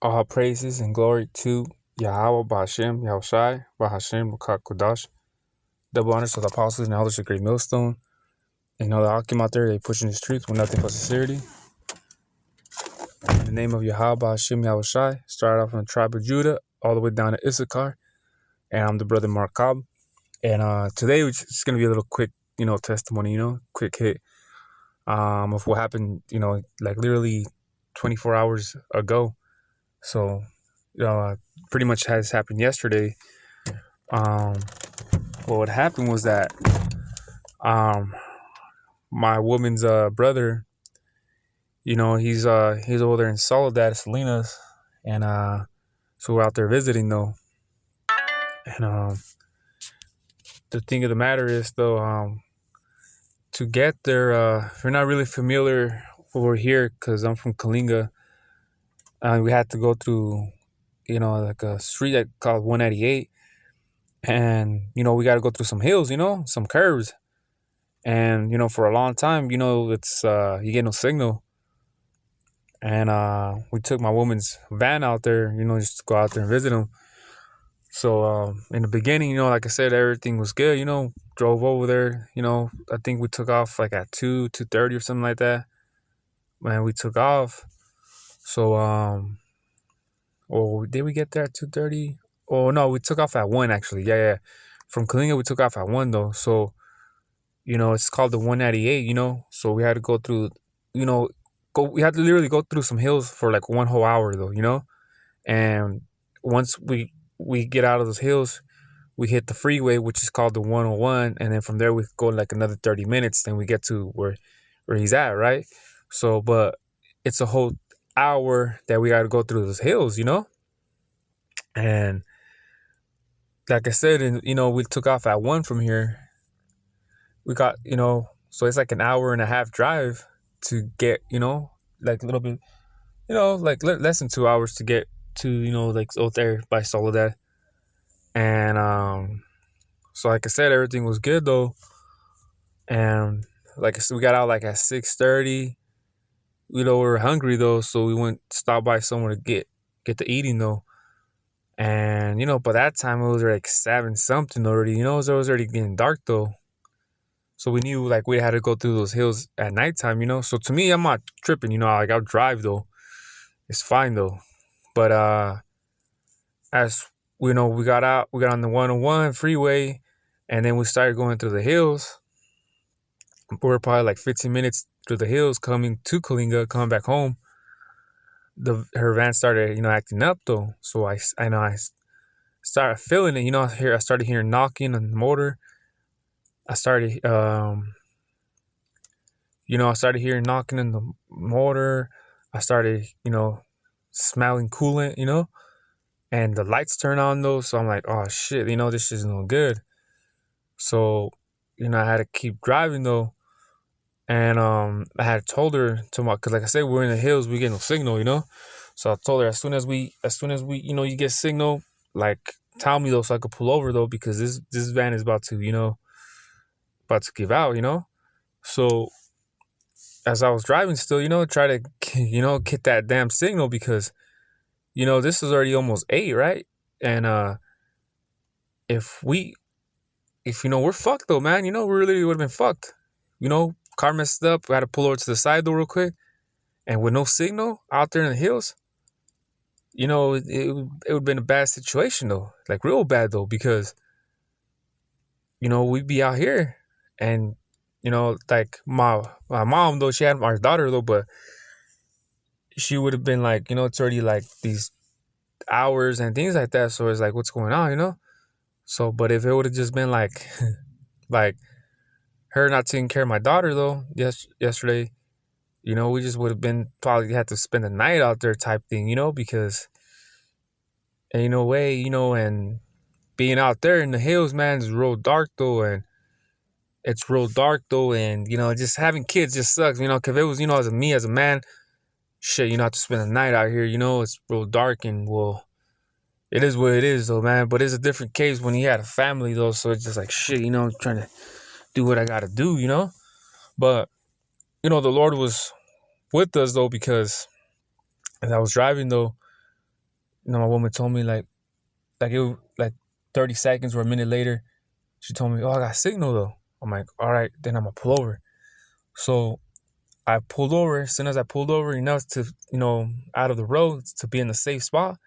All praises and glory to Yahweh Ba'Shem, Yahushai, Ba'Hashem, Kudash. Double honors to the apostles and elders of Great Millstone. And all the Akim out there, they pushing this truth with nothing but sincerity. In the name of Yahweh Ba'Shem, Yahushai, started off from the tribe of Judah, all the way down to Issachar. And I'm the brother Mark Cobb. And today, it's just going to be a little quick, testimony, quick hit of what happened, like literally 24 hours ago. So, pretty much has happened yesterday. What happened was that my woman's brother, he's over there in Soledad, Salinas, and so we're out there visiting though. And the thing of the matter is though, to get there, if you're not really familiar over here, because I'm from Kalinga, we had to go through, like a street called 198. And, we got to go through some hills, some curves. And, for a long time, it's, you get no signal. And we took my woman's van out there, just to go out there and visit them. So in the beginning, like I said, everything was good, drove over there, I think we took off like at 2:30 or something like that. Man, we took off. So, did we get there at 2:30? Oh, no, we took off at 1, actually. Yeah. From Kalinga, we took off at 1, though. So, it's called the 198, So we had to go through, we had to literally go through some hills for like 1 whole hour, though, And once we get out of those hills, we hit the freeway, which is called the 101. And then from there, we go like another 30 minutes. Then we get to where he's at, right? So, but it's a whole hour that we got to go through those hills, And like I said, and we took off at 1 from here. We got, so it's like an hour and a half drive to get, like a little bit, like less than 2 hours to get to, like out there by Soledad. And so like I said, everything was good though. And like I said, we got out like at 6:30. We were hungry though, so we went stop by somewhere to get the eating though. And, by that time, it was like 7 something already, so it was already getting dark, though. So we knew, like, we had to go through those hills at nighttime, So to me, I'm not tripping, like, I'll drive, though. It's fine, though. But as, we got out, we got on the 101 freeway, and then we started going through the hills. We were probably like 15 minutes through the hills coming to Kalinga, coming back home. Her van started, acting up though. So I started feeling it, I started hearing knocking on the motor. I started hearing knocking in the motor. I started, smelling coolant, and the lights turn on though. So I'm like, oh shit, this is no good. So, I had to keep driving though. And I had told her because like I said, we're in the hills, we get no signal, So I told her as soon as we, you get signal, like tell me though, so I could pull over though, because this van is about to give out, So as I was driving still, try to, get that damn signal because, this is already almost 8, right? And if we're fucked though, man, we really would have been fucked, Car messed up. We had to pull over to the side though real quick. And with no signal out there in the hills, it would have been a bad situation though. Like real bad though, because, we'd be out here and, like my mom though, she had our daughter though, but she would have been like, it's already like these hours and things like that. So it's like, what's going on, So, but if it would have just been like, like, her not taking care of my daughter though, yesterday, we just would have been probably had to spend the night out there type thing, because ain't no way, and being out there in the hills, man, is real dark though, and it's real dark though, and just having kids just sucks, because if it was, as a man, shit, have to spend the night out here, it's real dark, and well, it is what it is though, man. But it's a different case when you had a family though, so it's just like shit, trying to do what I gotta do, But, the Lord was with us, though, because as I was driving, though, my woman told me like it was like 30 seconds or a minute later, she told me, "Oh, I got signal though." I'm like, "All right, then I'm gonna pull over." So I pulled over. As soon as I pulled over enough to, out of the road to be in a safe spot,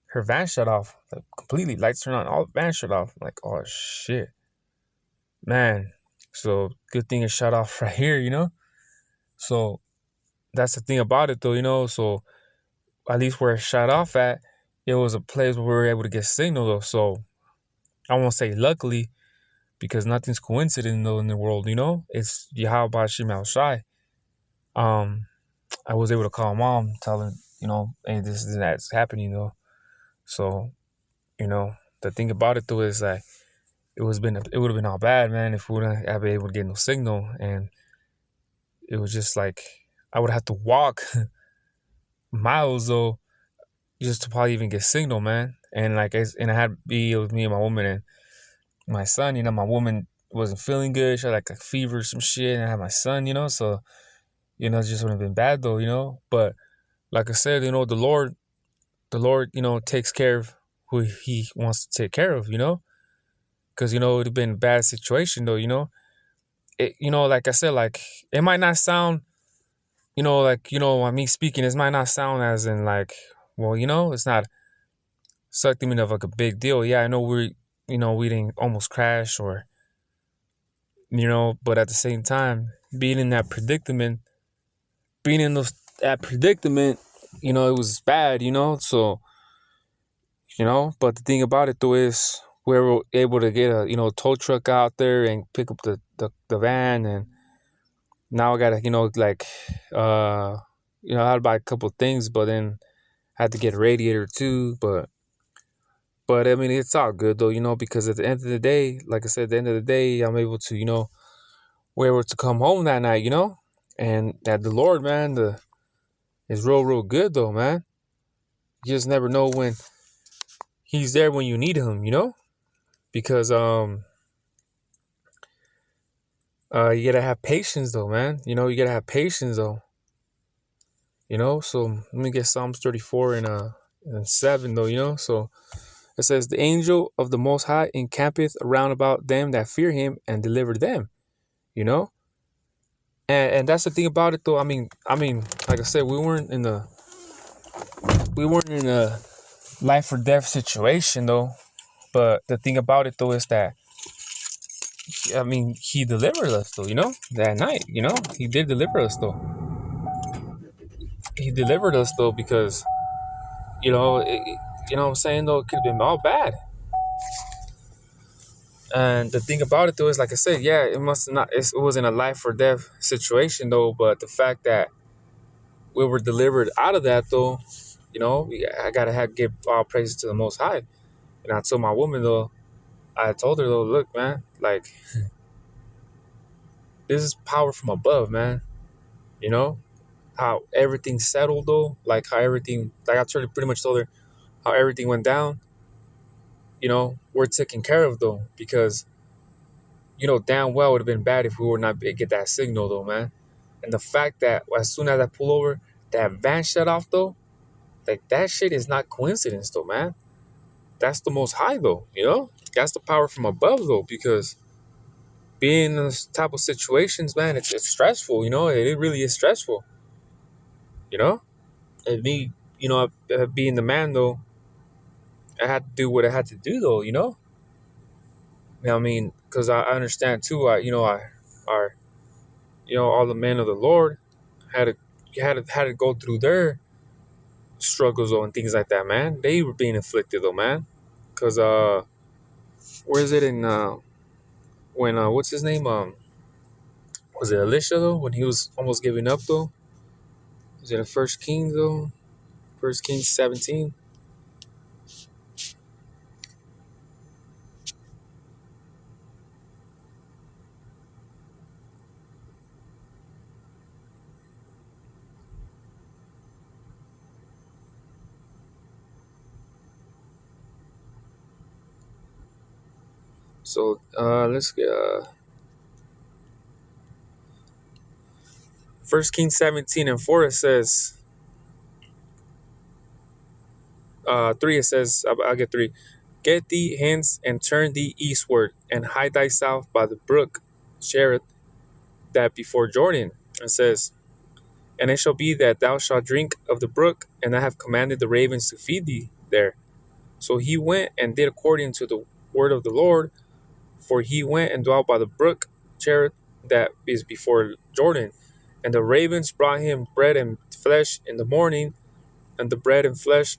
her van shut off like completely. Lights turned on, all the van shut off. I'm like, oh shit, man. So good thing it shut off right here. So that's the thing about it though. So at least where it shut off at, it was a place where we were able to get signal though. So I won't say luckily because nothing's coincident though in the world. It's Yahweh Shema Shai. I was able to call mom, tell her, hey, this is that's happening though. So, the thing about it though is like it would have been all bad, man, if we wouldn't have been able to get no signal. And it was just like I would have to walk miles though just to probably even get signal, man. And and I had to be with me and my woman and my son. My woman wasn't feeling good. She had like a fever or some shit, and I had my son. So it just would have been bad though. But like I said, the Lord, takes care of who He wants to take care of. Because it would have been a bad situation though. Like I said, like it might not sound, me speaking, it might not sound as in like, well, it's not something of like a big deal. Yeah, I know we didn't almost crash or, but at the same time, being in that predicament, that predicament, it was bad. So, but the thing about it though is we were able to get a, tow truck out there and pick up the van. And now I gotta, I had to buy a couple of things, but then I had to get a radiator too. But I mean, it's all good though, because at the end of the day, like I said, at the end of the day, I'm able to, we're able to come home that night. And that the Lord, man, is real, real good though, man. You just never know when He's there when you need Him. Because you gotta have patience though, man. You gotta have patience though. So let me get Psalms 34 and 7 though. So it says, "The angel of the Most High encampeth around about them that fear Him and deliver them." You know, and that's the thing about it though. I mean, like I said, we weren't in a life or death situation though. But the thing about it though is that He delivered us though. That night. He did deliver us though. He delivered us though because what I'm saying though, it could have been all bad. And the thing about it though is, like I said, yeah, it must not. It wasn't a life or death situation though. But the fact that we were delivered out of that though, I gotta give all praises to the Most High. And I told my woman though, I told her though, look, man, like this is power from above, man. You know how everything settled though, like how everything, like I pretty much told her how everything went down. We're taken care of though, because damn well it would have been bad if we were not get that signal though, man. And the fact that as soon as I pull over, that van shut off though, like that shit is not coincidence though, man. That's the Most High though. That's the power from above though, because being in those type of situations, man, it's stressful. It really is stressful. You know, and me, being the man though, I had to do what I had to do though. Because I understand too. All the men of the Lord had to go through their struggles though and things like that, man. They were being afflicted though, man. Cause where is it in when what's his name? Was it Elisha though? When he was almost giving up though? Was it in First Kings though? First Kings 17. So let's get First Kings 17 and 4. It says, 3 it says, I'll get 3. Get thee hence and turn thee eastward and hide thyself by the brook Cherith that before Jordan. It says, and it shall be that thou shalt drink of the brook, and I have commanded the ravens to feed thee there. So he went and did according to the word of the Lord, for he went and dwelt by the brook Cherith that is before Jordan. And the ravens brought him bread and flesh in the morning, and the bread and flesh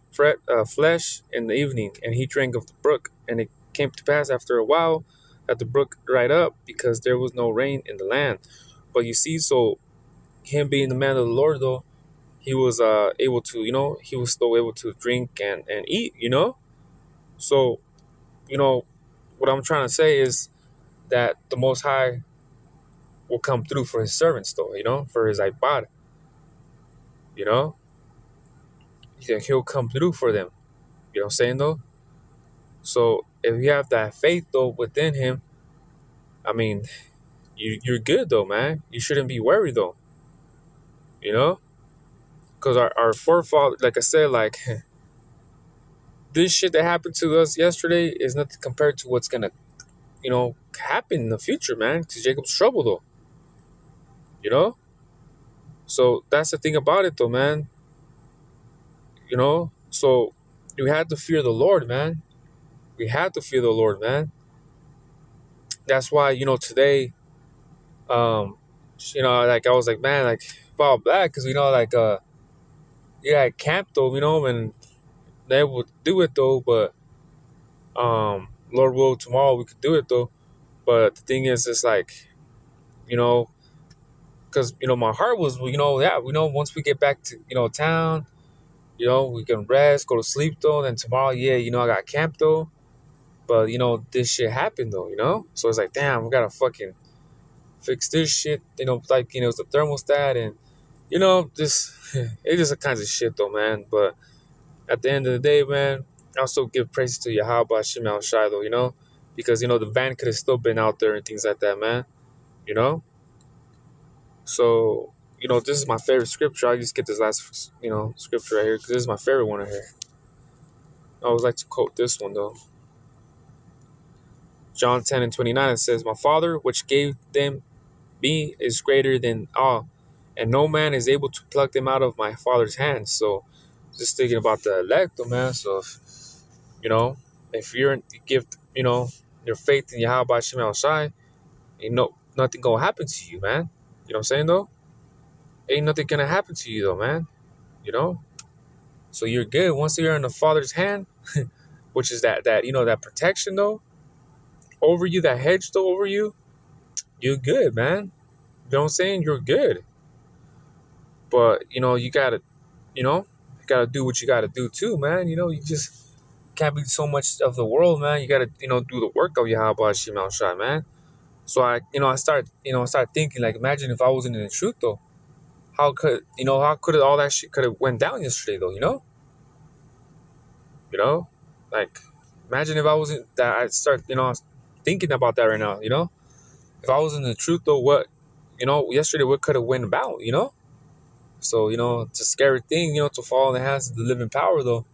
in the evening, and he drank of the brook. And it came to pass after a while that the brook dried up, because there was no rain in the land. But you see, so him being the man of the Lord, though, he was able to, he was still able to drink and eat, So, what I'm trying to say is that the Most High will come through for his servants, though, for his ibad, you know? He'll come through for them. You know what I'm saying, though? So if you have that faith, though, within him, I mean, you're good, though, man. You shouldn't be worried, though. Because our forefathers, like I said, like, this shit that happened to us yesterday is nothing compared to what's going to, happen in the future, man. To Jacob's trouble, though. So that's the thing about it, though, man. So we had to fear the Lord, man. We had to fear the Lord, man. That's why, today, like I was like, man, like, fall back, because, I camped, though, and they would do it, though, but, Lord will, tomorrow we could do it, though. But the thing is, it's like, because, my heart was, once we get back to, town, we can rest, go to sleep, though. Then tomorrow, I got camp, though. But, this shit happened, though, So it's like, damn, we gotta fucking fix this shit, it's the thermostat and, it's just a kinds of shit, though, man. But at the end of the day, man, I also give praise to Yahweh Hashem Al Shai, though, because, the van could have still been out there and things like that, man, So, this is my favorite scripture. I just get this last, scripture right here, because this is my favorite one right here. I always like to quote this one, though. John 10:29, it says, my Father, which gave them me, is greater than all, and no man is able to pluck them out of my Father's hands. So, just thinking about the elect, though, man. So, if you give, your faith in Yahweh Hashem El Shai, nothing gonna happen to you, man. You know what I'm saying, though? Ain't nothing gonna happen to you, though, man. So you're good. Once you're in the Father's hand, which is that protection, though, over you, that hedge, though, over you, you're good, man. You know what I'm saying? You're good. But, you gotta do what you gotta do, too, man. You just can't be so much of the world, man. You gotta, do the work of Yahweh Hashem Al Shai, man. So I started thinking, like, imagine if I wasn't in the truth, though. How could all that shit could have went down yesterday, though, Like, imagine if I wasn't, that I'd start, thinking about that right now, If I was in the truth, though, what, yesterday, what could have went about, So, it's a scary thing, to fall in the hands of the living power, though.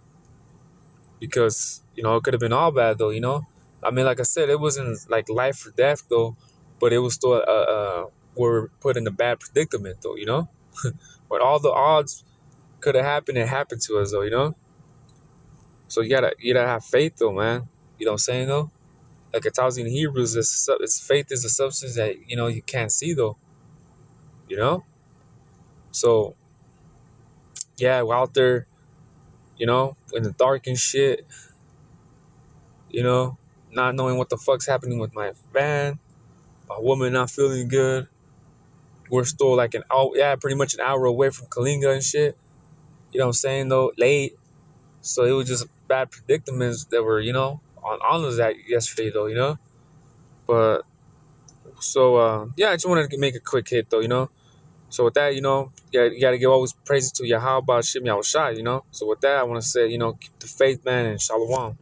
Because, it could have been all bad, though, I mean, like I said, it wasn't like life or death, though, but it was still, we're put in a bad predicament, though, But all the odds could have happened and happened to us, though, So you gotta have faith, though, man. You know what I'm saying, though? Like it tells you in Hebrews, it's faith is a substance that, you can't see, though. So, yeah, we're out there, in the dark and shit, not knowing what the fuck's happening with my van, my woman not feeling good. We're still like pretty much an hour away from Kalinga and shit. You know what I'm saying, though? Late. So it was just bad predicaments that were, on us that yesterday, though, But, so, I just wanted to make a quick hit, though, So with that, you gotta give always praises to Yahweh Hashem Yahushua, So with that, I want to say, keep the faith, man, and shalom.